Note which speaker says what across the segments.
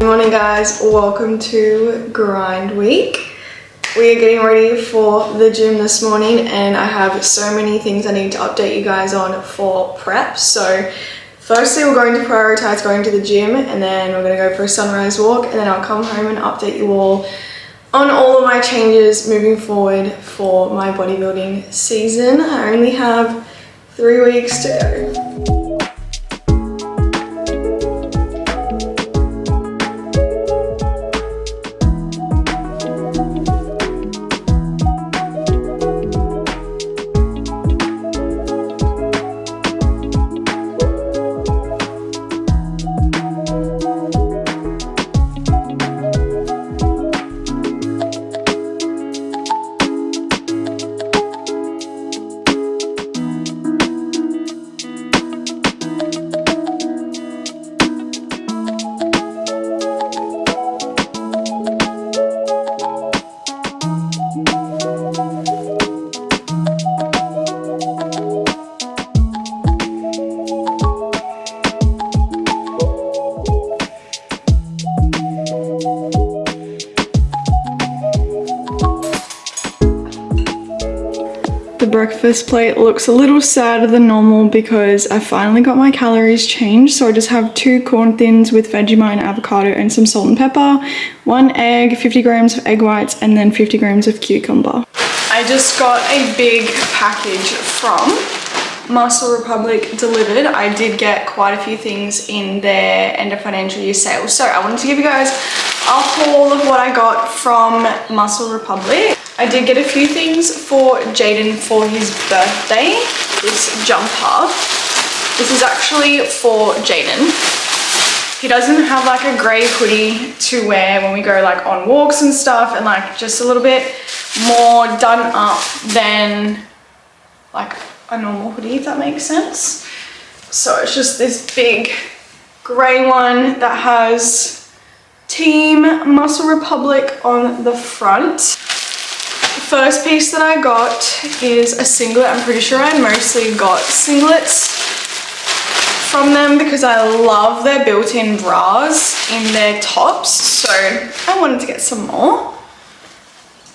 Speaker 1: Good morning guys, welcome to grind week. We are getting ready for the gym this morning and I have so many things I need to update you guys on for prep. So firstly we're going to prioritize going to the gym and then we're going to go for a sunrise walk and then I'll come home and update you all on all of my changes moving forward for my bodybuilding season. I only have 3 weeks to go. The breakfast plate looks a little sadder than normal because I finally got my calories changed. So I just have 2 corn thins with Vegemite and avocado and some salt and pepper, 1 egg, 50 grams of egg whites, and then 50 grams of cucumber. I just got a big package from MuscleRepublic delivered. I did get quite a few things in their end of financial year sale. So I wanted to give you guys a haul of what I got from MuscleRepublic. I did get a few things for Jaden for his birthday. This jumper. This is actually for Jaden. He doesn't have like a grey hoodie to wear when we go like on walks and stuff, and like just a little bit more done up than like a normal hoodie, if that makes sense. So it's just this big grey one that has Team MuscleRepublic on the front. The first piece that I got is a singlet. I'm pretty sure I mostly got singlets from them because I love their built-in bras in their tops. So I wanted to get some more.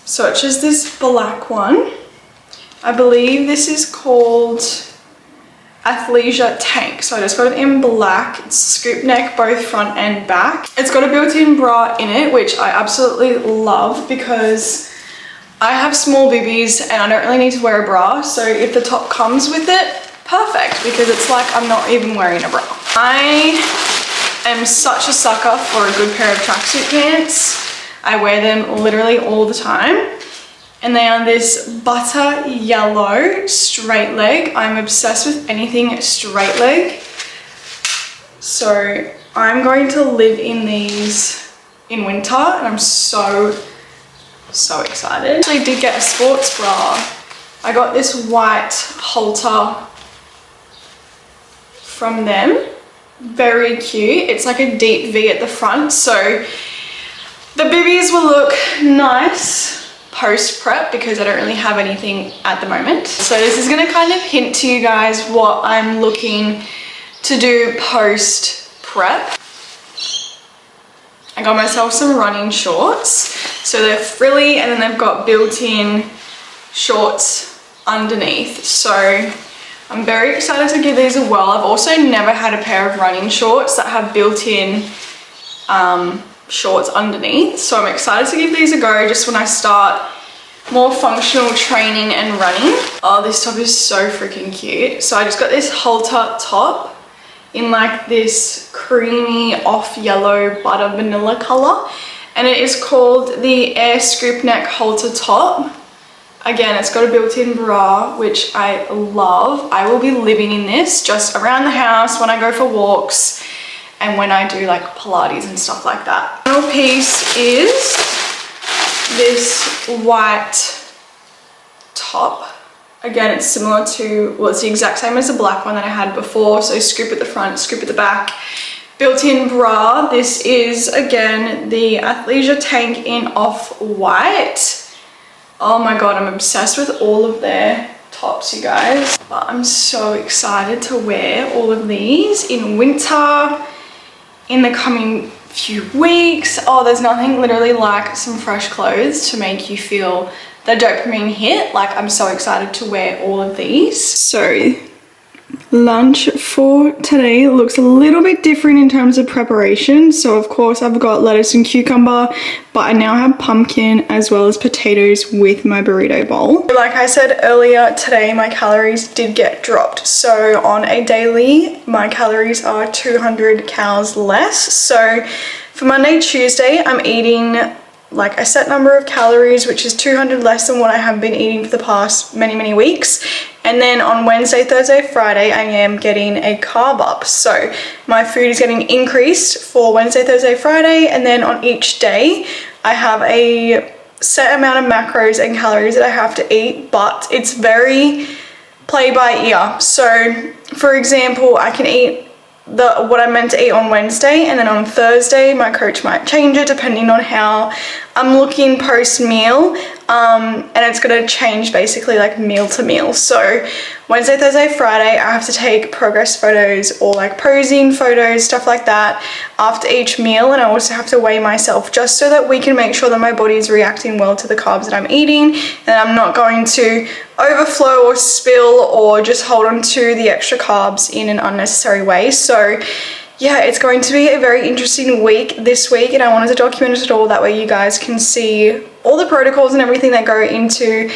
Speaker 1: So it's just this black one. I believe this is called Athletica tank. So I just got it in black. It's scoop neck, both front and back. It's got a built-in bra in it, which I absolutely love because I have small boobies and I don't really need to wear a bra. So if the top comes with it, perfect, because it's like I'm not even wearing a bra. I am such a sucker for a good pair of tracksuit pants. I wear them literally all the time. And they are this butter yellow straight leg. I'm obsessed with anything straight leg. So I'm going to live in these in winter and I'm so excited. I actually did get a sports bra. I got this white halter from them. Very cute. It's like a deep V at the front. So the boobies will look nice post prep because I don't really have anything at the moment. So this is going to kind of hint to you guys what I'm looking to do post prep. I got myself some running shorts. So they're frilly and then they've got built-in shorts underneath. So I'm very excited to give these a whirl. I've also never had a pair of running shorts that have built-in shorts underneath. So I'm excited to give these a go just when I start more functional training and running. Oh, this top is so freaking cute. So I just got this halter top in like this creamy off yellow butter vanilla color, and it is called the Air Scoop Neck Halter Top. Again, it's got a built-in bra, which I love. I will be living in this just around the house when I go for walks and when I do like Pilates and stuff like that. The final piece is this white top. Again, it's similar to, well, it's the exact same as the black one that I had before. So scoop at the front, scoop at the back. Built-in bra. This is, again, the Athletica tank in off-white. Oh my God, I'm obsessed with all of their tops, you guys. But I'm so excited to wear all of these in winter, in the coming few weeks. Oh, there's nothing literally like some fresh clothes to make you feel the dopamine hit. Like, I'm so excited to wear all of these. So lunch for today looks a little bit different in terms of preparation. So of course I've got lettuce and cucumber, but I now have pumpkin as well as potatoes with my burrito bowl. Like I said earlier, today my calories did get dropped. So on a daily, my calories are 200 calories less. So for Monday, Tuesday, I'm eating like a set number of calories, which is 200 less than what I have been eating for the past many weeks. And then on Wednesday, Thursday, Friday, I am getting a carb up. So my food is getting increased for Wednesday, Thursday, Friday. And then on each day, I have a set amount of macros and calories that I have to eat, but it's very play by ear. So for example, I can eat what I'm meant to eat on Wednesday, and then on Thursday my coach might change it depending on how I'm looking post meal, and it's going to change basically like meal to meal. So Wednesday, Thursday, Friday, I have to take progress photos or like posing photos, stuff like that after each meal, and I also have to weigh myself just so that we can make sure that my body is reacting well to the carbs that I'm eating, and I'm not going to overflow or spill or just hold on to the extra carbs in an unnecessary way. So yeah, it's going to be a very interesting week this week, and I wanted to document it all, that way you guys can see all the protocols and everything that go into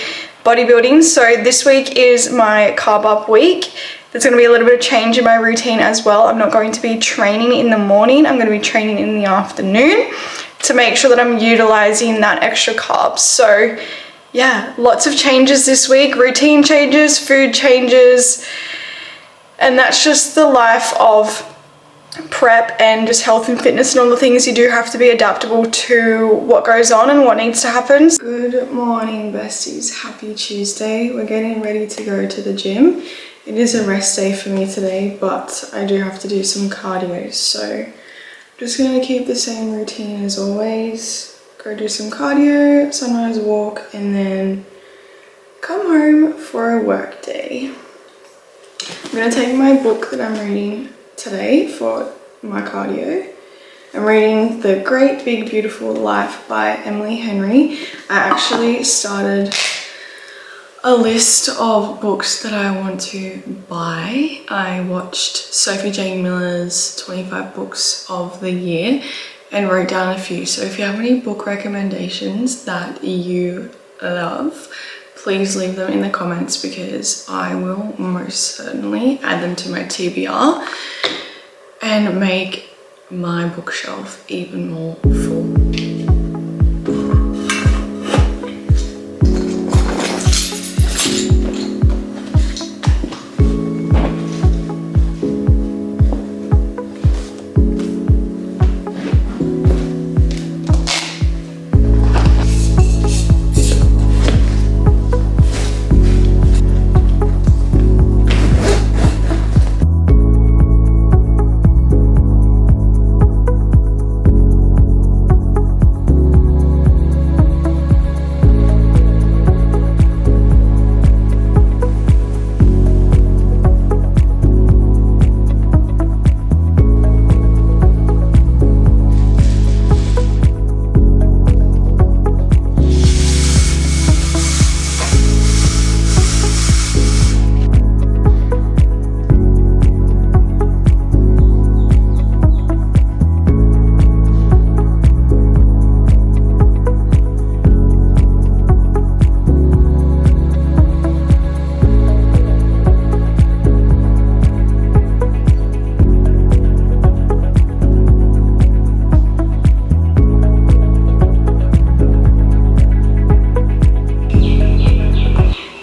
Speaker 1: bodybuilding. So this week is my carb up week. There's going to be a little bit of change in my routine as well. I'm not going to be training in the morning, I'm going to be training in the afternoon to make sure that I'm utilizing that extra carbs. So yeah, lots of changes this week, routine changes, food changes, and that's just the life of prep and just health and fitness and all the things. You do have to be adaptable to what goes on and what needs to happen. Good morning, besties. Happy Tuesday. We're getting ready to go to the gym. It is a rest day for me today, but I do have to do some cardio. So I'm just going to keep the same routine as always. Go do some cardio, sunrise walk, and then come home for a work day. I'm going to take my book that I'm reading today for my cardio. I'm reading The Great Big Beautiful Life by Emily Henry. I actually started a list of books that I want to buy. I watched Sophie Jane Miller's 25 books of the year and wrote down a few. So if you have any book recommendations that you love, please leave them in the comments, because I will most certainly add them to my TBR and make my bookshelf even more full.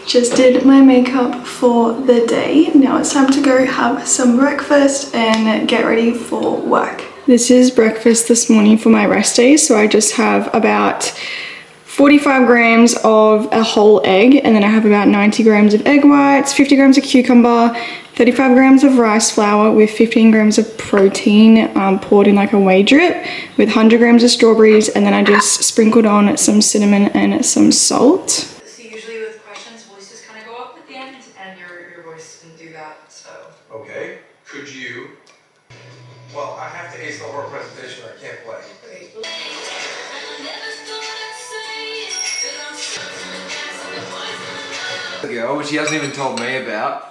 Speaker 1: Just did my makeup for the day. Now it's time to go have some breakfast and get ready for work. This is breakfast this morning for my rest day. So I just have about 45 grams of a whole egg, and then I have about 90 grams of egg whites, 50 grams of cucumber, 35 grams of rice flour with 15 grams of protein poured in like a whey drip with 100 grams of strawberries, and then I just sprinkled on some cinnamon and some salt.
Speaker 2: So usually with questions, voices kind of go up at the end, and your voice can do that, so.
Speaker 3: Okay, could you, well, I have to ace the whole presentation or I can't play. the girl, which he hasn't even told me about.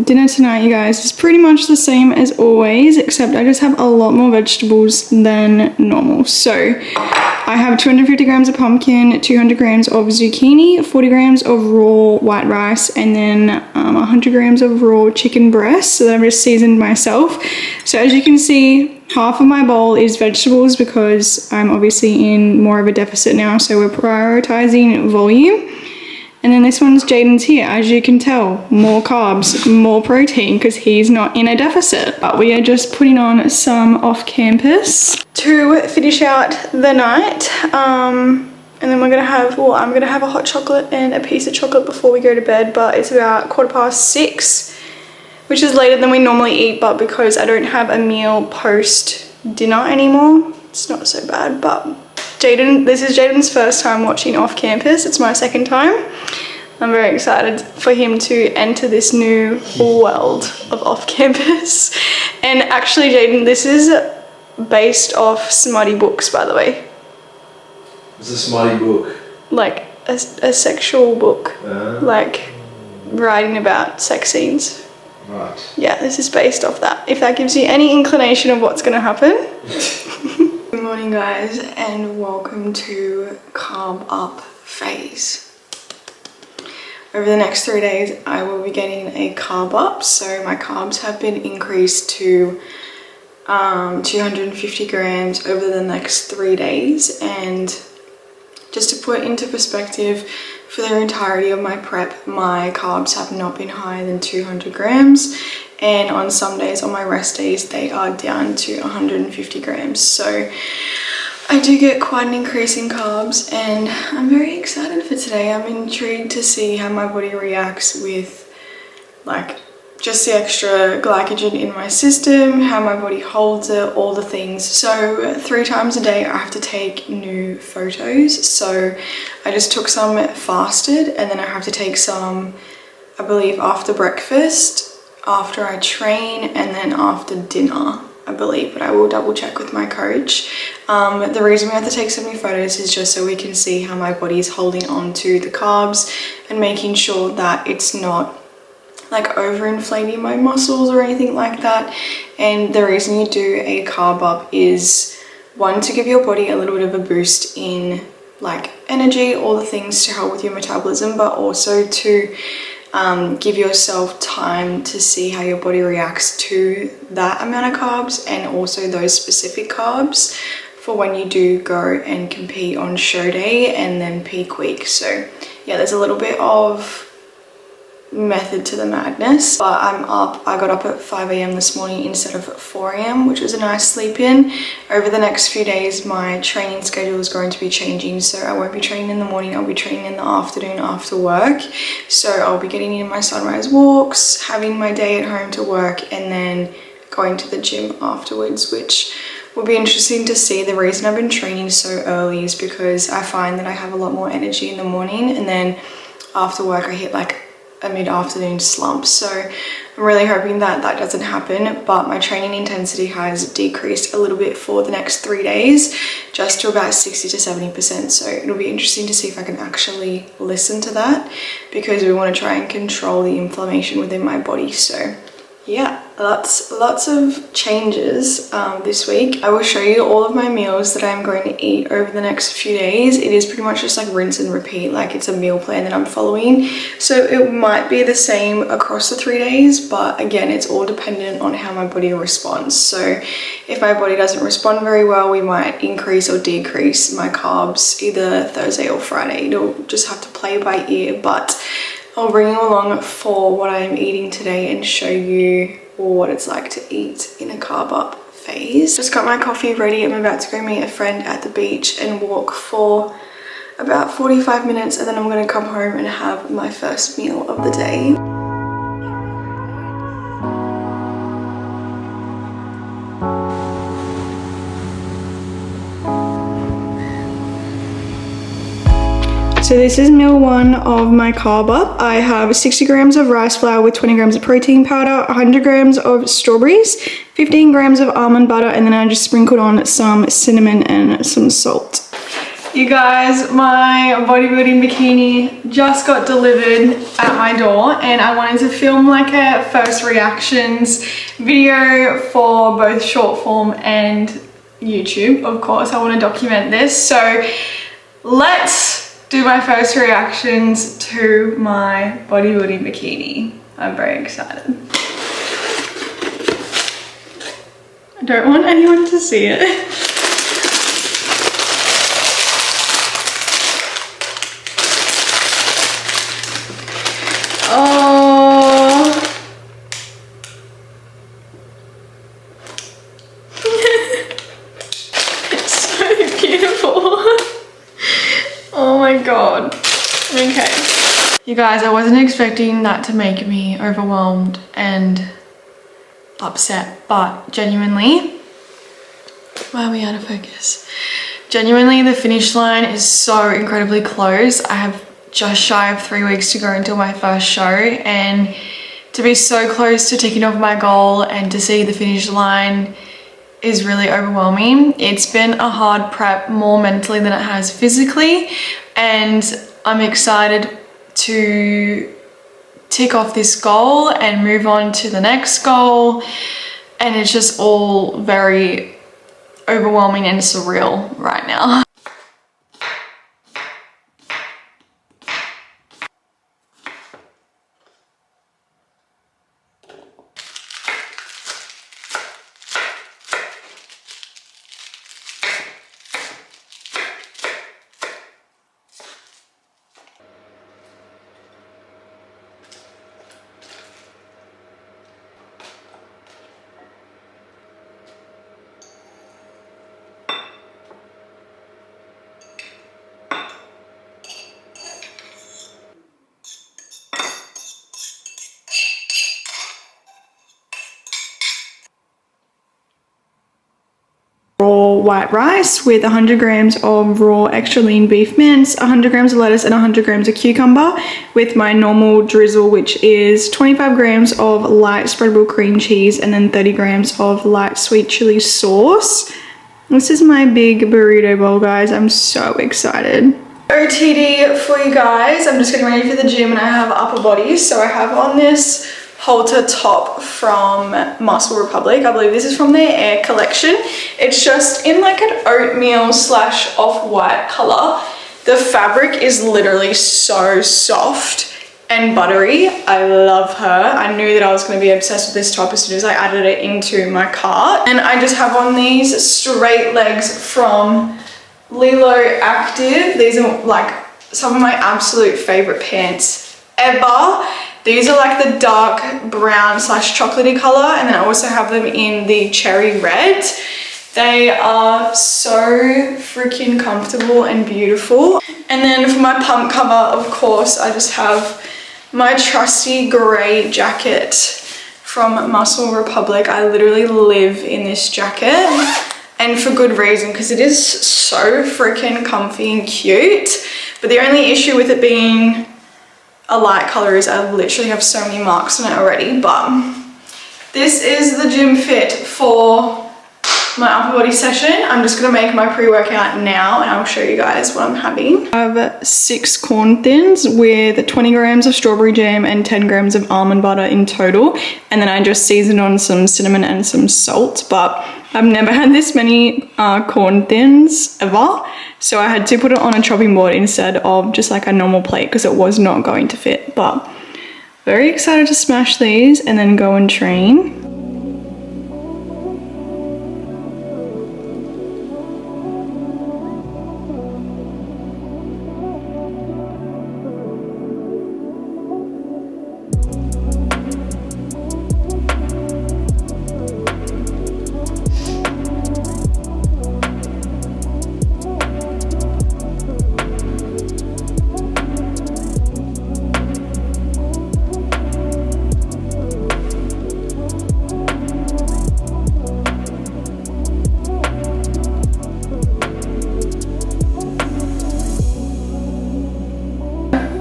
Speaker 1: Dinner tonight, you guys, is pretty much the same as always, except I just have a lot more vegetables than normal. So I have 250 grams of pumpkin, 200 grams of zucchini, 40 grams of raw white rice, and then 100 grams of raw chicken breast, so that I've just seasoned myself. So as you can see, half of my bowl is vegetables because I'm obviously in more of a deficit now, so we're prioritizing volume. And then this one's Jaden's here, as you can tell, more carbs, more protein, because he's not in a deficit. But we are just putting on some off campus to finish out the night. And then we're gonna have, well, I'm gonna have a hot chocolate and a piece of chocolate before we go to bed, but it's about 6:15, which is later than we normally eat, but because I don't have a meal post dinner anymore, it's not so bad. But this is Jaden's first time watching Off Campus. It's my second time. I'm very excited for him to enter this new world of Off Campus. And actually, Jaden, this is based off smutty books, by the way.
Speaker 3: It's a smutty book.
Speaker 1: Like a sexual book. Like writing about sex scenes.
Speaker 3: Right.
Speaker 1: Yeah, this is based off that. If that gives you any inclination of what's going to happen. Good morning, guys, and welcome to carb up phase. Over the next 3 days, I will be getting a carb up. So my carbs have been increased to 250 grams over the next 3 days. And just to put into perspective, for the entirety of my prep, my carbs have not been higher than 200 grams. And on some days, on my rest days, they are down to 150 grams. So I do get quite an increase in carbs, and I'm very excited for today. I'm intrigued to see how my body reacts with like just the extra glycogen in my system, how my body holds it, all the things. So 3 times a day I have to take new photos. So I just took some fasted, and then I have to take some, I believe, after breakfast, after I train, and then after dinner, I believe, but I will double check with my coach. The reason we have to take so many photos is just so we can see how my body is holding on to the carbs and making sure that it's not like overinflating my muscles or anything like that. And the reason you do a carb up is, one, to give your body a little bit of a boost in like energy, all the things to help with your metabolism, but also to give yourself time to see how your body reacts to that amount of carbs, and also those specific carbs for when you do go and compete on show day and then peak week. So yeah, there's a little bit of method to the madness, but I'm up. I got up at 5 a.m. this morning instead of 4 a.m, which was a nice sleep in. Over the next few days, my training schedule is going to be changing, so I won't be training in the morning. I'll be training in the afternoon after work. So I'll be getting in my sunrise walks, having my day at home to work, and then going to the gym afterwards, which will be interesting to see. The reason I've been training so early is because I find that I have a lot more energy in the morning, and then after work I hit like a mid-afternoon slump. So I'm really hoping that that doesn't happen, but my training intensity has decreased a little bit for the next 3 days, just to about 60 to 70%. So it'll be interesting to see if I can actually listen to that, because we want to try and control the inflammation within my body. So yeah, lots of changes this week. I will show you all of my meals that I'm going to eat over the next few days. It is pretty much just like rinse and repeat, like it's a meal plan that I'm following. So it might be the same across the 3 days, but again, it's all dependent on how my body responds. So if my body doesn't respond very well, we might increase or decrease my carbs either Thursday or Friday. It'll just have to play by ear, but I'll bring you along for what I'm eating today and show you what it's like to eat in a carb up phase. Just got my coffee ready. I'm about to go meet a friend at the beach and walk for about 45 minutes, and then I'm going to come home and have my first meal of the day. So this is meal 1 of my carb up. I have 60 grams of rice flour with 20 grams of protein powder, 100 grams of strawberries, 15 grams of almond butter, and then I just sprinkled on some cinnamon and some salt. You guys, my bodybuilding bikini just got delivered at my door and I wanted to film like a first reactions video for both short form and YouTube. Of course, I want to document this. So let's do my first reactions to my bodybuilding bikini. I'm very excited. I don't want anyone to see it. Oh, it's so beautiful. Oh my god. Okay. You guys, I wasn't expecting that to make me overwhelmed and upset, but genuinely, why are we out of focus? Genuinely, the finish line is so incredibly close. I have just shy of 3 weeks to go until my first show, and to be so close to ticking off my goal and to see the finish line is really overwhelming. It's been a hard prep, more mentally than it has physically, and I'm excited to tick off this goal and move on to the next goal, and it's just all very overwhelming and surreal right now. Raw white rice with 100 grams of raw extra lean beef mince, 100 grams of lettuce and 100 grams of cucumber with my normal drizzle, which is 25 grams of light spreadable cream cheese and then 30 grams of light sweet chili sauce. This is my big burrito bowl, guys. I'm so excited. OTD for you guys. I'm just getting ready for the gym and I have upper body. So I have on this halter top from MuscleRepublic. I believe this is from their Air collection. It's just in like an oatmeal slash off-white color. The fabric is literally so soft and buttery. I love her. I knew that I was going to be obsessed with this top as soon as I added it into my cart. And I just have on these straight legs from Leelo Active. These are like some of my absolute favorite pants ever. These are like the dark brown slash chocolatey color, and then I also have them in the cherry red. They are so freaking comfortable and beautiful. And then for my pump cover, of course, I just have my trusty gray jacket from MuscleRepublic. I literally live in this jacket, and for good reason, because it is so freaking comfy and cute. But the only issue with it being a light color is I literally have so many marks on it already. But this is the gym fit for my upper body session. I'm just gonna make my pre-workout now and I'll show you guys what I'm having. I have 6 corn thins with 20 grams of strawberry jam and 10 grams of almond butter in total, and then I just seasoned on some cinnamon and some salt. But I've never had this many corn thins ever, so I had to put it on a chopping board instead of just like a normal plate because it was not going to fit. But very excited to smash these and then go and train.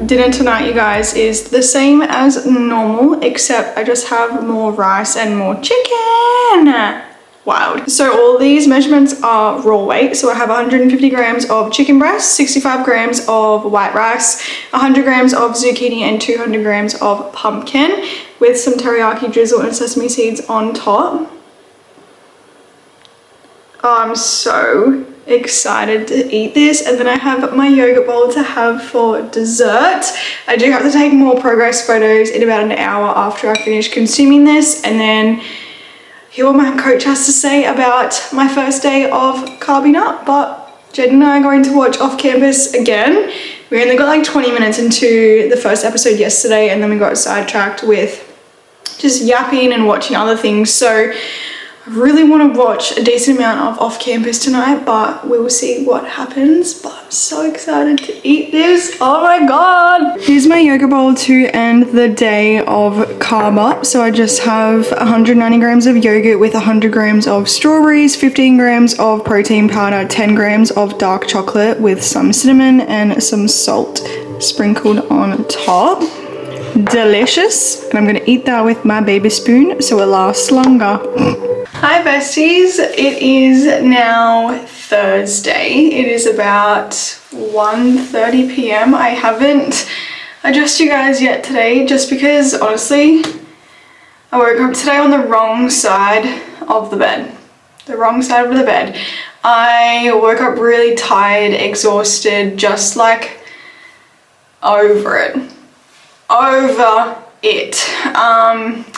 Speaker 1: Dinner tonight, you guys, is the same as normal, except I just have more rice and more chicken. Wow, wild. So all these measurements are raw weight. So I have 150 grams of chicken breast, 65 grams of white rice, 100 grams of zucchini, and 200 grams of pumpkin with some teriyaki drizzle and sesame seeds on top. Oh, I'm so excited to eat this. And then I have my yogurt bowl to have for dessert. I do have to take more progress photos in about an hour after I finish consuming this, and then hear what my coach has to say about my first day of carving up. But Jade and I are going to watch Off Campus again. We only got like 20 minutes into the first episode yesterday, and then we got sidetracked with just yapping and watching other things. So I really want to watch a decent amount of Off Campus tonight, but we will see what happens. But I'm so excited to eat this. Oh my god. Here's my yogurt bowl to end the day of carb up. So I just have 190 grams of yogurt with 100 grams of strawberries, 15 grams of protein powder, 10 grams of dark chocolate with some cinnamon and some salt sprinkled on top. Delicious. And I'm gonna eat that with my baby spoon so it lasts longer. Hi besties, it is now Thursday. It is about 1:30 p.m. I haven't addressed you guys yet today just because honestly I woke up today on the wrong side of the bed. The wrong side of the bed. I woke up really tired, exhausted, just like over it.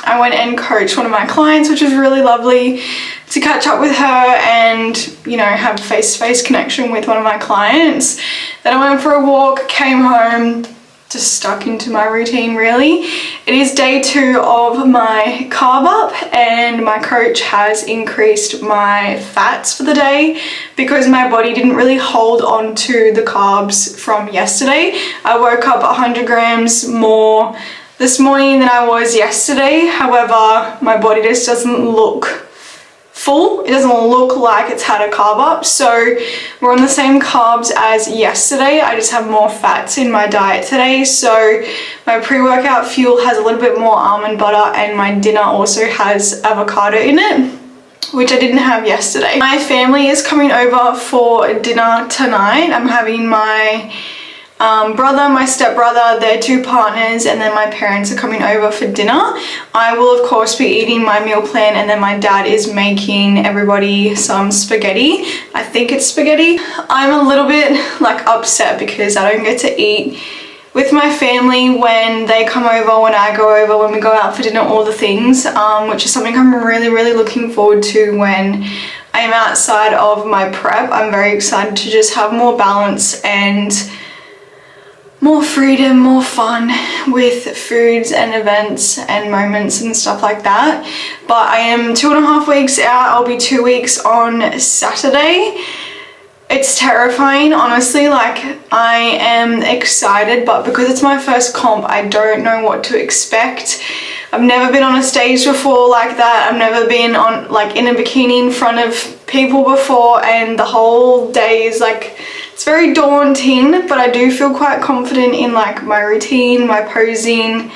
Speaker 1: I went and coached one of my clients, which was really lovely to catch up with her and, you know, have face-to-face connection with one of my clients. Then I went for a walk, came home, just stuck into my routine really. It is day 2 of my carb up, and my coach has increased my fats for the day because my body didn't really hold on to the carbs from yesterday. I woke up 100 grams more this morning than I was yesterday. However, my body just doesn't look full. It doesn't look like it's had a carb up. So we're on the same carbs as yesterday. I just have more fats in my diet today. So my pre-workout fuel has a little bit more almond butter, and my dinner also has avocado in it, which I didn't have yesterday. My family is coming over for dinner tonight. I'm having my brother, my stepbrother, their 2 partners, and then my parents are coming over for dinner. I will of course be eating my meal plan, and then my dad is making everybody some spaghetti. I think it's spaghetti. I'm a little bit like upset because I don't get to eat with my family when they come over, when I go over, when we go out for dinner, all the things, which is something I'm really looking forward to when I am outside of my prep. I'm very excited to just have more balance and more freedom, more fun with foods and events and moments and stuff like that. But I am 2.5 weeks out. I'll be 2 weeks on Saturday. It's terrifying, honestly. Like, I am excited, but because it's my first comp, I don't know what to expect. I've never been on a stage before like that. I've never been on like in a bikini in front of people before, and the whole day is like, it's very daunting, but I do feel quite confident in like my routine, my posing,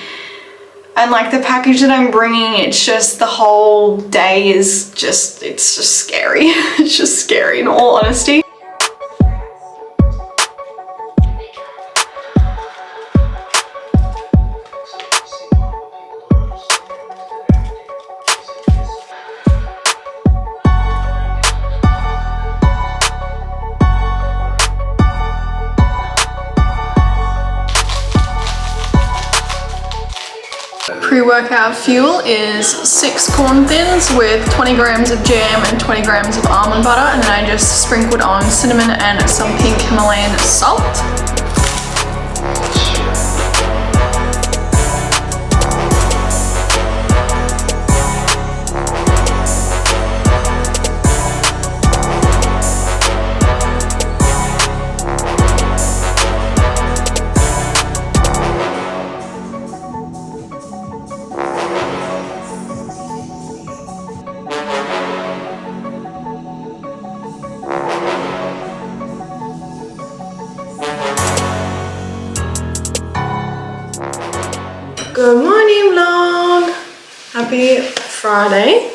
Speaker 1: and like the package that I'm bringing. It's just the whole day is just, it's just scary. It's just scary in all honesty. Pre-workout fuel is 6 corn thins with 20 grams of jam and 20 grams of almond butter, and then I just sprinkled on cinnamon and some pink Himalayan salt. Good morning vlog. Happy Friday.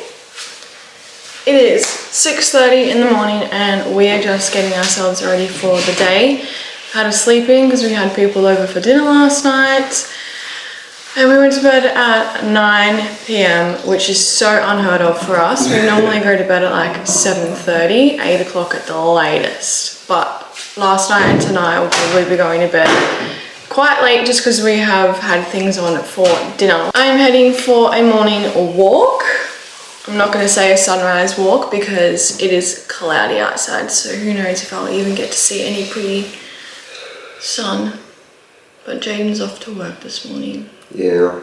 Speaker 1: It It is 6:30 in the morning and we are just getting ourselves ready for the day. Had a sleep in because we had people over for dinner last night. And we went to bed at 9 p.m, which is so unheard of for us. We normally go to bed at like 7:30, 8 o'clock at the latest. But last night and tonight we'll probably be going to bed quite late just because we have had things on for dinner. I'm heading for a morning walk. I'm not going to say a sunrise walk because it is cloudy outside, so who knows if I'll even get to see any pretty sun. But Jaden's off to work this morning.
Speaker 3: Yeah.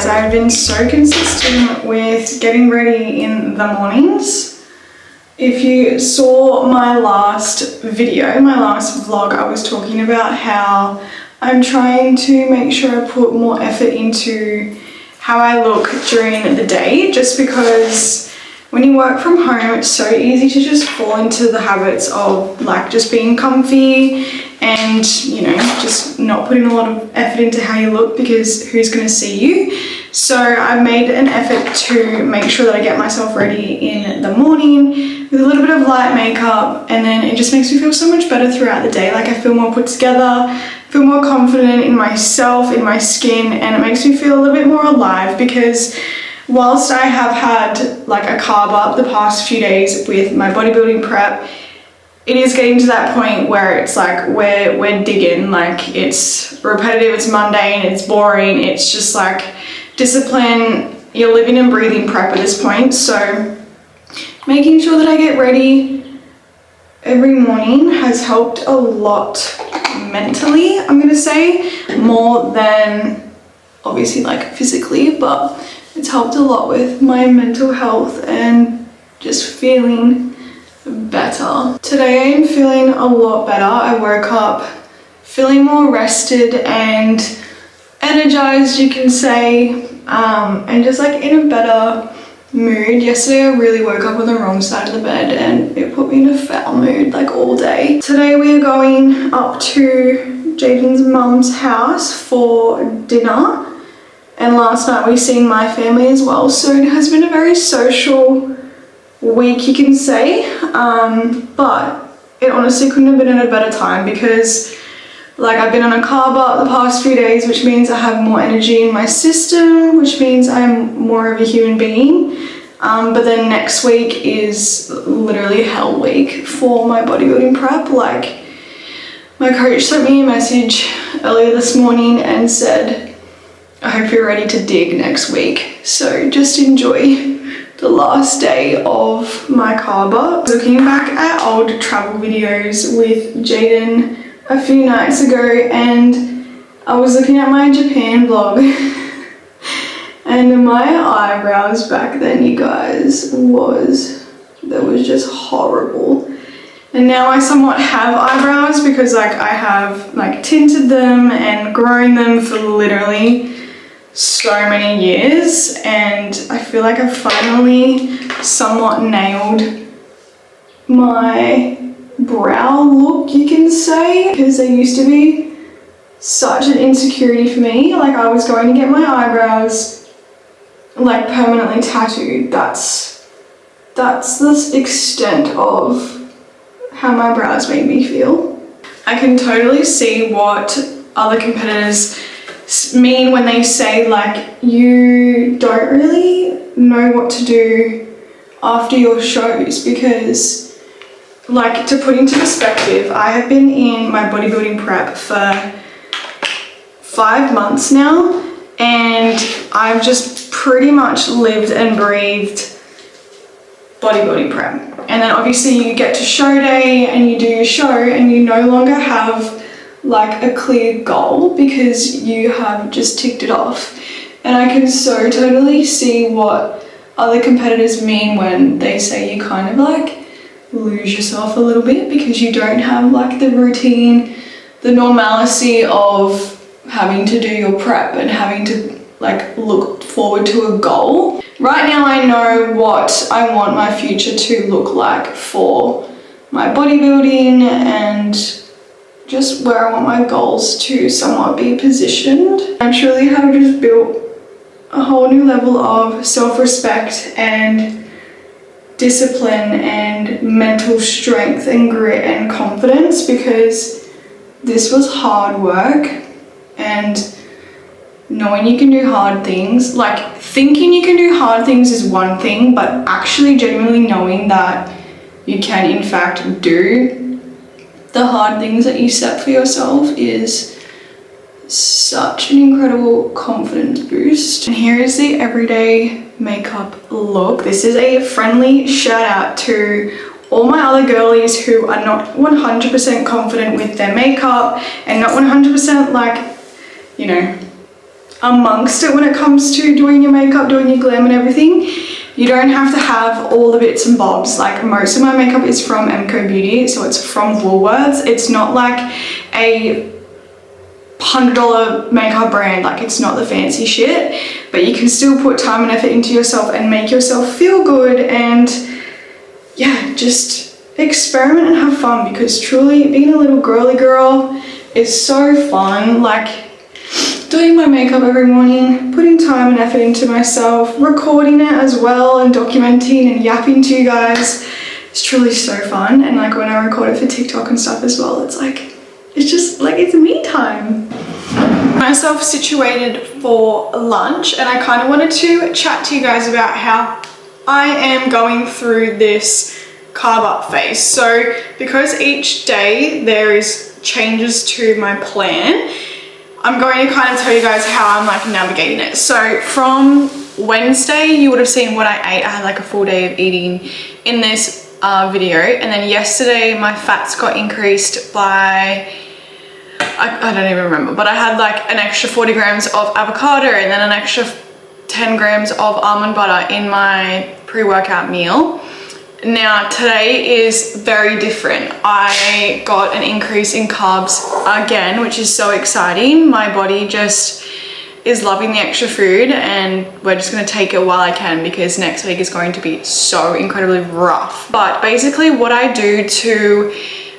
Speaker 1: I've been so consistent with getting ready in the mornings. If you saw my last video, my last vlog, I was talking about how I'm trying to make sure I put more effort into how I look during the day, just because when you work from home, it's so easy to just fall into the habits of like just being comfy and, you know, just not putting a lot of effort into how you look because who's going to see you? So I've made an effort to make sure that I get myself ready in the morning with a little bit of light makeup, and then it just makes me feel so much better throughout the day. Like I feel more put together, feel more confident in myself, in my skin, and it makes me feel a little bit more alive because whilst I have had like a carb up the past few days with my bodybuilding prep, it is getting to that point where it's like we're digging, like it's repetitive, it's mundane, it's boring, it's just like discipline, you're living and breathing prep at this point. So making sure that I get ready every morning has helped a lot mentally, I'm gonna say, more than obviously like physically, but it's helped a lot with my mental health and just feeling better. Today I'm feeling a lot better. I woke up feeling more rested and energized, you can say, and just like in a better mood. Yesterday I really woke up on the wrong side of the bed and it put me in a foul mood like all day. Today we are going up to Jaden's mum's house for dinner, and last night we seen my family as well, so it has been a very social week, you can say, but it honestly couldn't have been at a better time because like I've been on a carb up the past few days, which means I have more energy in my system, which means I'm more of a human being. But then next week is literally hell week for my bodybuilding prep. Like my coach sent me a message earlier this morning and said, I hope you're ready to dig next week. So just enjoy the last day of my carb up. Looking back at old travel videos with Jaden a few nights ago, and I was looking at my Japan vlog and my eyebrows back then, you guys, that was just horrible. And now I somewhat have eyebrows because like I have like tinted them and grown them for literally so many years, and I feel like I've finally somewhat nailed my brow look, you can say, because they used to be such an insecurity for me. Like I was going to get my eyebrows like permanently tattooed. That's the extent of how my brows made me feel. I can totally see what other competitors mean when they say like you don't really know what to do after your shows, because like, to put into perspective, I have been in my bodybuilding prep for 5 months now, and I've just pretty much lived and breathed bodybuilding prep. And then obviously you get to show day and you do your show and you no longer have like a clear goal because you have just ticked it off. And I can so totally see what other competitors mean when they say you kind of like lose yourself a little bit because you don't have like the routine, the normalcy of having to do your prep and having to like look forward to a goal. Right now I know what I want my future to look like for my bodybuilding and just where I want my goals to somewhat be positioned. I truly have just built a whole new level of self-respect and discipline and mental strength and grit and confidence, because this was hard work. And knowing you can do hard things, like thinking you can do hard things is one thing, but actually genuinely knowing that you can in fact do the hard things that you set for yourself is such an incredible confidence boost. And here is the everyday makeup look. This is a friendly shout out to all my other girlies who are not 100% confident with their makeup and not 100% like, you know, amongst it when it comes to doing your makeup, doing your glam and everything. You don't have to have all the bits and bobs. Like, most of my makeup is from MCO Beauty, so it's from Woolworths. It's not like a $100 makeup brand, like it's not the fancy shit, but you can still put time and effort into yourself and make yourself feel good, and yeah, just experiment and have fun, because truly being a little girly girl is so fun. Like, doing my makeup every morning, putting time and effort into myself, recording it as well and documenting and yapping to you guys, it's truly so fun. And like when I record it for TikTok and stuff as well, it's like, it's just like, it's me time. Myself situated for lunch, and I kind of wanted to chat to you guys about how I am going through this carb up phase. So because each day there is changes to my plan, I'm going to kind of tell you guys how I'm like navigating it. So from Wednesday, you would have seen what I ate. I had like a full day of eating in this video. And then yesterday, my fats got increased by, I don't even remember, but I had like an extra 40 grams of avocado and then an extra 10 grams of almond butter in my pre-workout meal. Now today is very different. I got an increase in carbs again, which is so exciting. My body just is loving the extra food, and we're just gonna take it while I can, because next week is going to be so incredibly rough. But basically what I do to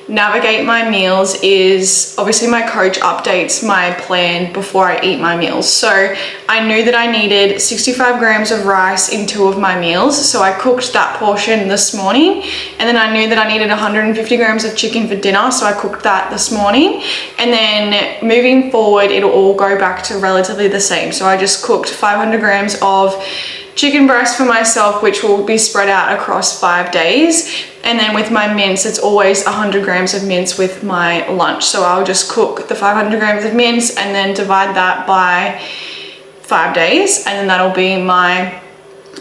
Speaker 1: navigate my meals is, obviously my coach updates my plan before I eat my meals. So I knew that I needed 65 grams of rice in 2 of my meals, so I cooked that portion this morning. And then I knew that I needed 150 grams of chicken for dinner, so I cooked that this morning. And then moving forward, it'll all go back to relatively the same. So I just cooked 500 grams of chicken breast for myself, which will be spread out across 5 days. And then with my mince, it's always 100 grams of mince with my lunch. So I'll just cook the 500 grams of mince and then divide that by 5 days. And then that'll be my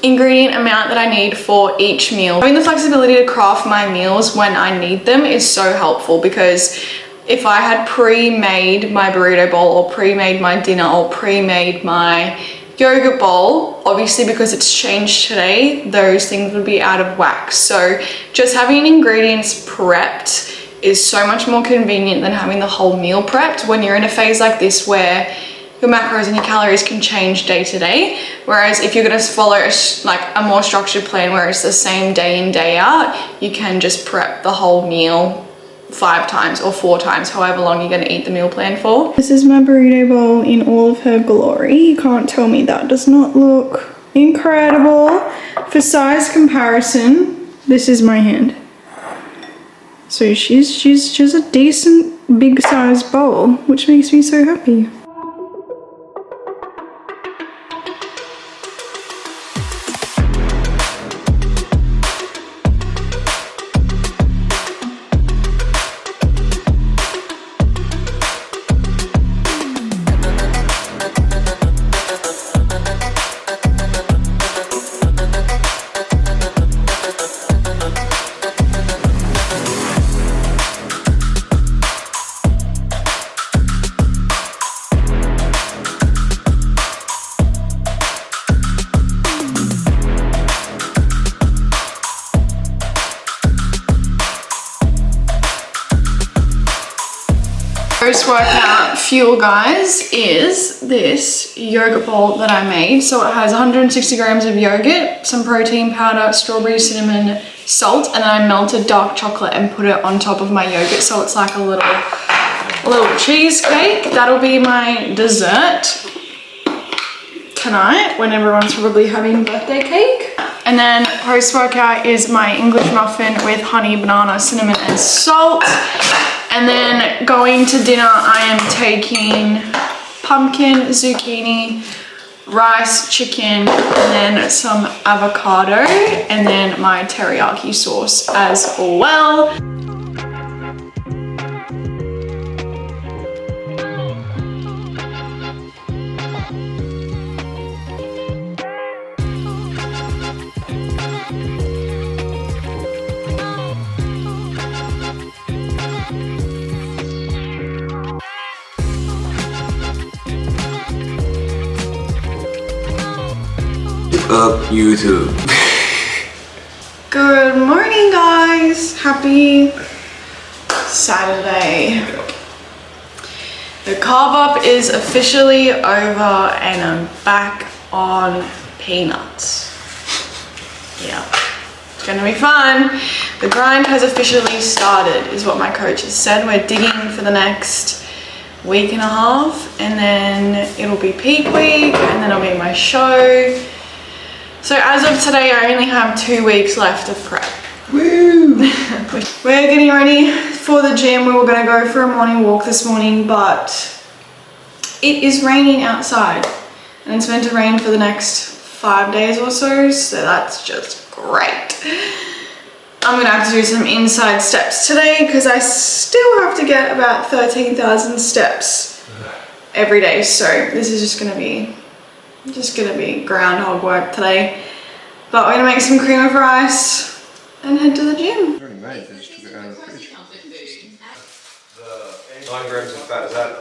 Speaker 1: ingredient amount that I need for each meal. Having the flexibility to craft my meals when I need them is so helpful, because if I had pre-made my burrito bowl or pre-made my dinner or pre-made my yogurt bowl, obviously because it's changed today, those things would be out of whack. So just having ingredients prepped is so much more convenient than having the whole meal prepped when you're in a phase like this where your macros and your calories can change day to day. Whereas if you're going to follow a more structured plan where it's the same day in, day out, you can just prep the whole meal 5 times or 4 times, however long you're going to eat the meal plan for. This is my burrito bowl in all of her glory. You can't tell me that does not look incredible. For size comparison, this is my hand. So she's just a decent big size bowl, which makes me so happy. Post-workout fuel, guys, is this yogurt bowl that I made. So it has 160 grams of yogurt, some protein powder, strawberry, cinnamon, salt, and then I melted dark chocolate and put it on top of my yogurt, so it's like a little cheesecake. That'll be my dessert tonight when everyone's probably having birthday cake. And then post-workout is my English muffin with honey, banana, cinnamon, and salt. And then going to dinner, I am taking pumpkin, zucchini, rice, chicken, and then some avocado, and then my teriyaki sauce as well.
Speaker 3: Up YouTube.
Speaker 1: Good morning, guys. Happy Saturday. The carb up is officially over and I'm back on peanuts. Yeah, it's gonna be fun. The grind has officially started, is what my coach has said. We're digging for the next week and a half, and then it'll be peak week, and then it'll be my show. So as of today, I only have 2 weeks left of prep.
Speaker 3: Woo!
Speaker 1: We're getting ready for the gym. We were gonna go for a morning walk this morning, but it is raining outside, and it's meant to rain for the next 5 days or so, so that's just great. I'm gonna have to do some inside steps today because I still have to get about 13,000 steps every day, so this is just gonna be groundhog work today. But we're gonna make some cream of rice and head to the gym.
Speaker 3: Already made, they just took it out of the fridge. 9 grams of fat, is that a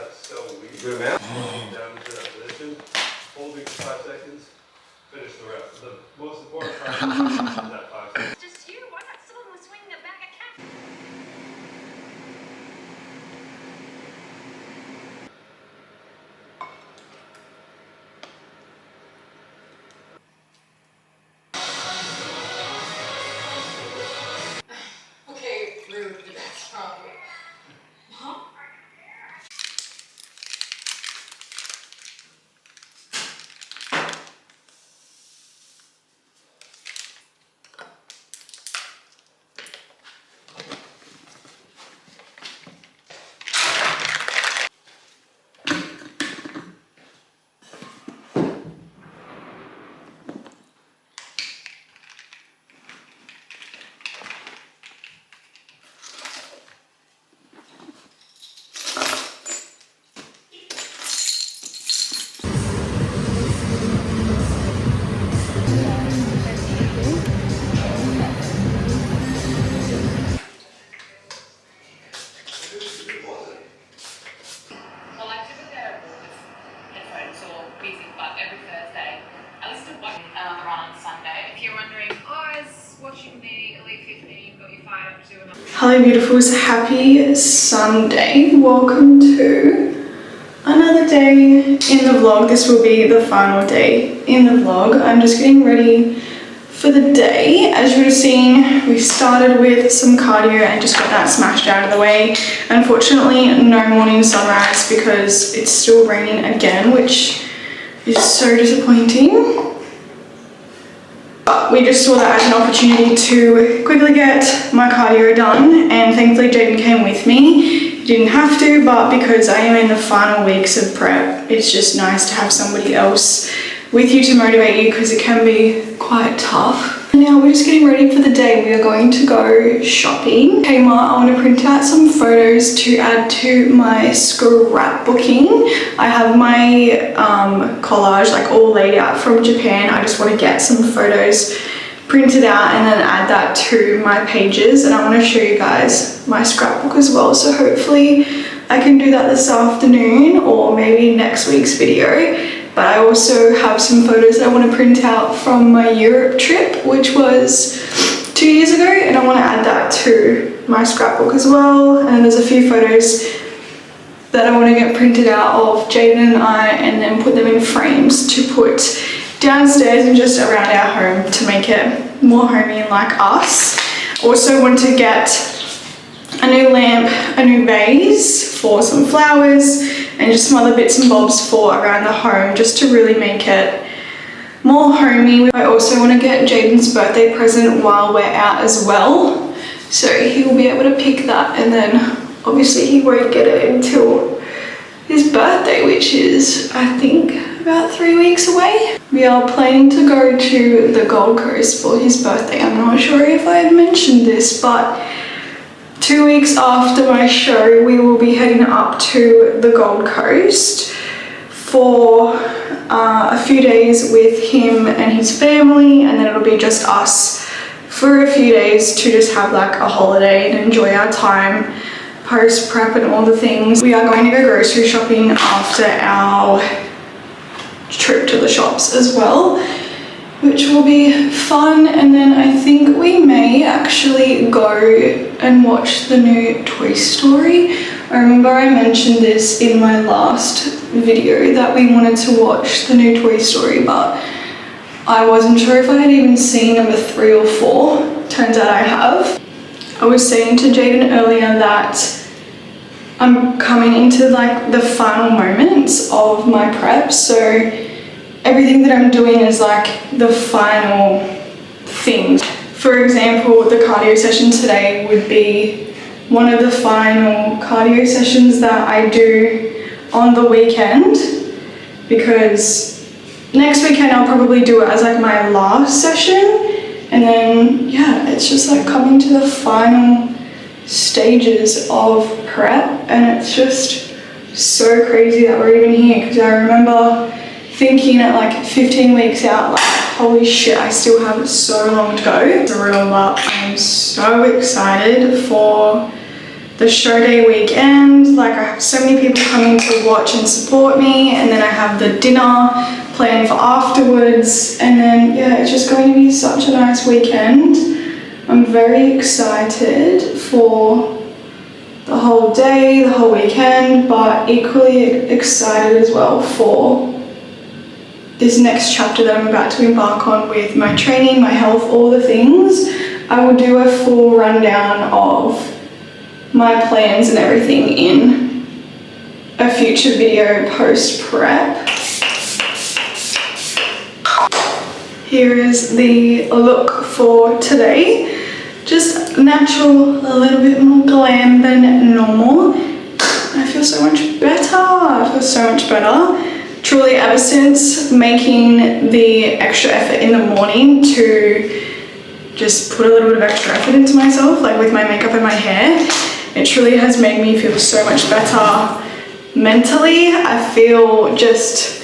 Speaker 3: good amount?
Speaker 4: Down into that position, holding for 5 seconds, finish the rest. The most important part is that 5 seconds.
Speaker 5: Just you? Why not someone swinging a bag of cash?
Speaker 2: Okay, rude, but that's probably. Huh?
Speaker 5: Well, I typically I don't walk with headphones or music, but every Thursday I listen to one around Sunday. If you're wondering, oh, is watching the Elite 15 got you fired up to do another?
Speaker 1: Hello beautifuls, happy Sunday. Welcome to another day in the vlog. This will be the final day in the vlog. I'm just getting ready for the day. As you would have seen, we started with some cardio and just got that smashed out of the way. Unfortunately, no morning sunrise because it's still raining again, which is so disappointing. But but we just saw that as an opportunity to quickly get my cardio done, and thankfully Jaden came with me. He didn't have to, but because I am in the final weeks of prep, it's just nice to have somebody else with you to motivate you, because it can be quite tough. Now we're just getting ready for the day. We are going to go shopping. Kmart, I want to print out some photos to add to my scrapbooking. I have my collage like all laid out from Japan. I just want to get some photos printed out and then add that to my pages, and I want to show you guys my scrapbook as well, so hopefully I can do that this afternoon or maybe next week's video. But I also have some photos that I want to print out from my Europe trip, which was 2 years ago, and I want to add that to my scrapbook as well. And there's a few photos that I want to get printed out of Jaden and I, and then put them in frames to put downstairs and just around our home to make it more homey and like us. Also want to get a new lamp, a new vase for some flowers, and just some other bits and bobs for around the home, just to really make it more homey. I also want to get Jaden's birthday present while we're out as well, so he will be able to pick that, and then obviously he won't get it until his birthday, which is I think about 3 weeks away. We are planning to go to the Gold Coast for his birthday. I'm not sure if I have mentioned this, but 2 weeks after my show, we will be heading up to the Gold Coast for a few days with him and his family, and then it'll be just us for a few days to just have like a holiday and enjoy our time post prep and all the things. We are going to go grocery shopping after our trip to the shops as well, which will be fun. And then I think we may actually go and watch the new Toy Story. I remember I mentioned this in my last video that we wanted to watch the new Toy Story, but I wasn't sure if I had even seen number 3 or 4. Turns out I have. I was saying to Jaden earlier that I'm coming into like the final moments of my prep, so everything that I'm doing is like the final things. For example, the cardio session today would be one of the final cardio sessions that I do on the weekend, because next weekend I'll probably do it as like my last session, and then yeah, it's just like coming to the final stages of prep, and it's just so crazy that we're even here, because I remember thinking at like 15 weeks out, like holy shit, I still have so long to go. It's a real lot. I'm so excited for the show day weekend. Like I have so many people coming to watch and support me, and then I have the dinner planned for afterwards, and then yeah, it's just going to be such a nice weekend. I'm very excited for the whole day, the whole weekend, but equally excited as well for this next chapter that I'm about to embark on with my training, my health, all the things. I will do a full rundown of my plans and everything in a future video post-prep. Here is the look for today. Just natural, a little bit more glam than normal. I feel so much better. I feel so much better. Truly, ever since making the extra effort in the morning to just put a little bit of extra effort into myself, like with my makeup and my hair, it truly has made me feel so much better mentally. I feel just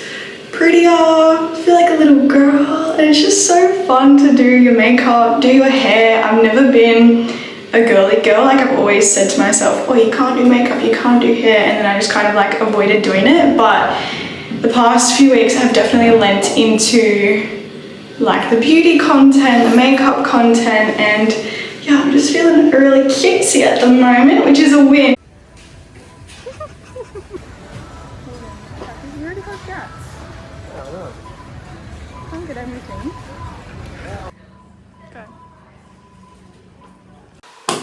Speaker 1: prettier, I feel like a little girl, and it's just so fun to do your makeup, do your hair. I've never been a girly girl. Like I've always said to myself, oh, you can't do makeup, you can't do hair, and then I just kind of like avoided doing it. But the past few weeks I've definitely lent into like the beauty content, the makeup content, and yeah, I'm just feeling really cutesy at the moment, which is a win. You already got cats. I know. Can't get everything. Okay.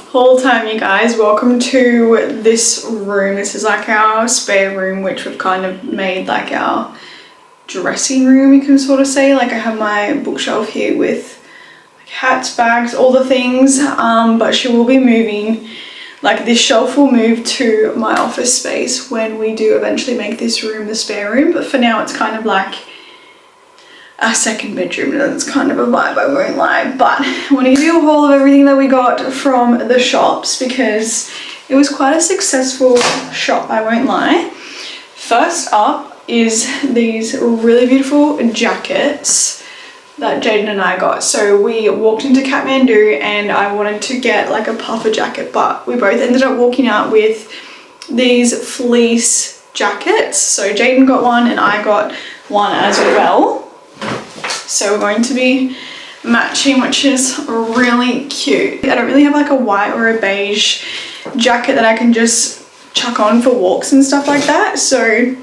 Speaker 1: Haul time, you guys. Welcome to this room. This is like our spare room, which we've kind of made like our dressing room, you can sort of say. Like I have my bookshelf here with hats, bags, all the things, but she will be moving. Like this shelf will move to my office space when we do eventually make this room the spare room, but for now it's kind of like a second bedroom, and it's kind of a vibe, I won't lie. But I want to give you a haul of everything that we got from the shops because it was quite a successful shop, I won't lie. First up is these really beautiful jackets that Jaden and I got. So we walked into Kathmandu and I wanted to get like a puffer jacket, but we both ended up walking out with these fleece jackets. So Jaden got one and I got one as well. So we're going to be matching, which is really cute. I don't really have like a white or a beige jacket that I can just chuck on for walks and stuff like that. So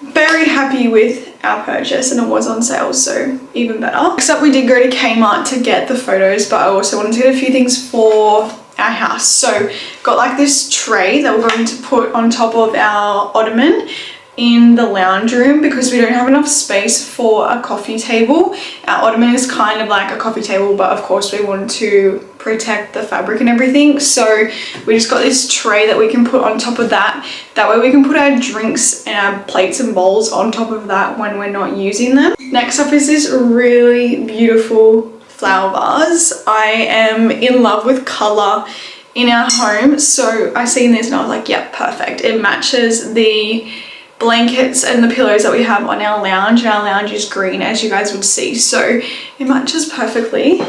Speaker 1: very happy with our purchase, and it was on sale, so even better. Next up, we did go to Kmart to get the photos, but I also wanted to get a few things for our house. So got like this tray that we're going to put on top of our ottoman in the lounge room because we don't have enough space for a coffee table. Our ottoman is kind of like a coffee table, but of course we wanted to protect the fabric and everything, so we just got this tray that we can put on top of that. That way we can put our drinks and our plates and bowls on top of that when we're not using them. Next up is this really beautiful flower vase. I am in love with color in our home, so I seen this and I was like, yep, perfect. It matches the blankets and the pillows that we have on our lounge, and our lounge is green, as you guys would see, so it matches perfectly.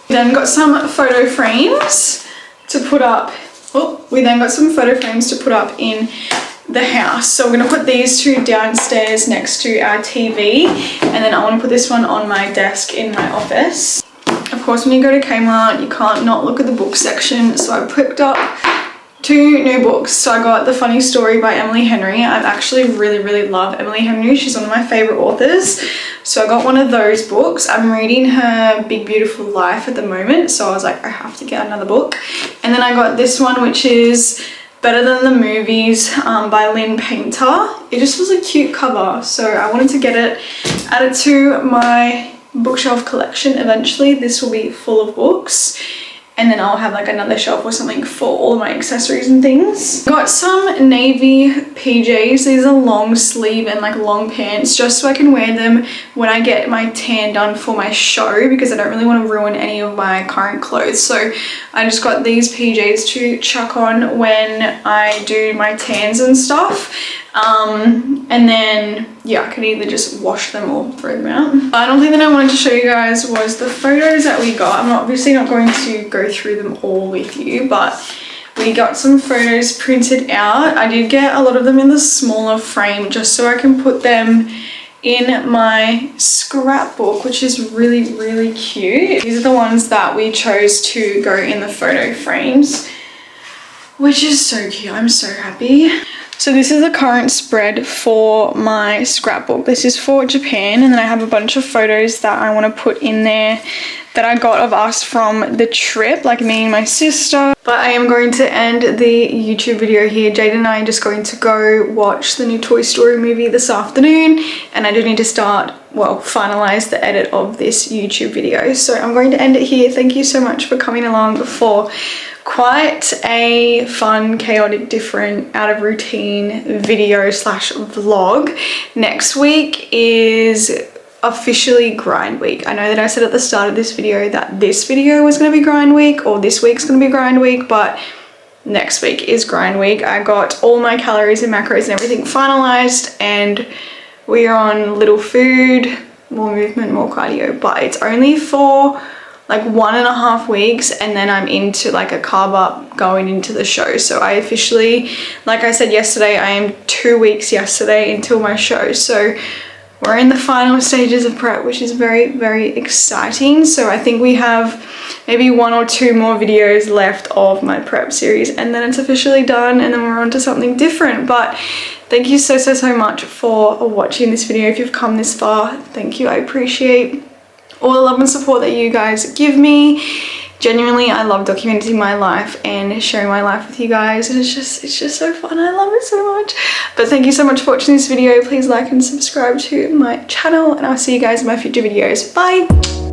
Speaker 1: Then got some photo frames to put up. We then got some photo frames to put up in the house. So we're gonna put these two downstairs next to our TV, and then I want to put this one on my desk in my office. Of course, when you go to Kmart, you can't not look at the book section. So I picked up two new books. So I got The Funny Story by Emily Henry. I actually really love Emily Henry. She's one of my favorite authors. So I got one of those books. I'm reading her Big Beautiful Life at the moment, so I was like, I have to get another book. And then I got this one, which is Better Than the Movies by Lynn Painter. It just was a cute cover, so I wanted to get it, add it to my bookshelf collection eventually. This will be full of books, and then I'll have like another shelf or something for all of my accessories and things. Got some navy PJs. These are long sleeve and like long pants, just so I can wear them when I get my tan done for my show, because I don't really want to ruin any of my current clothes. So I just got these PJs to chuck on when I do my tans and stuff. And then yeah, I could either just wash them or throw them out. Final thing that I wanted to show you guys was the photos that we got. I'm obviously not going to go through them all with you, but we got some photos printed out. I did get a lot of them in the smaller frame just so I can put them in my scrapbook, which is really cute. These are the ones that we chose to go in the photo frames, which is so cute. I'm so happy. So this is the current spread for my scrapbook. This is for Japan, and then I have a bunch of photos that I want to put in there that I got of us from the trip, like me and my sister. But I am going to end the YouTube video here. Jaden and I are just going to go watch the new Toy Story movie this afternoon, and I do need to start, well, finalize the edit of this YouTube video. So I'm going to end it here. Thank you so much for coming along for quite a fun, chaotic, different, out of routine video slash vlog. Next week is officially grind week. I know that I said at the start of this video that this video was going to be grind week, or this week's going to be grind week, but next week is grind week. I got all my calories and macros and everything finalized, and we are on little food, more movement, more cardio, but it's only for like 1.5 weeks, and then I'm into like a carb up going into the show. So I officially, like I said yesterday, I am 2 weeks yesterday until my show. So we're in the final stages of prep, which is very exciting. So I think we have maybe 1 or 2 more videos left of my prep series, and then it's officially done, and then we're on to something different. But thank you so much for watching this video. If you've come this far, thank you. I appreciate all the love and support that you guys give me. Genuinely, I love documenting my life and sharing my life with you guys, and it's just so fun. I love it so much. But thank you so much for watching this video. Please like and subscribe to my channel, and I'll see you guys in my future videos. Bye.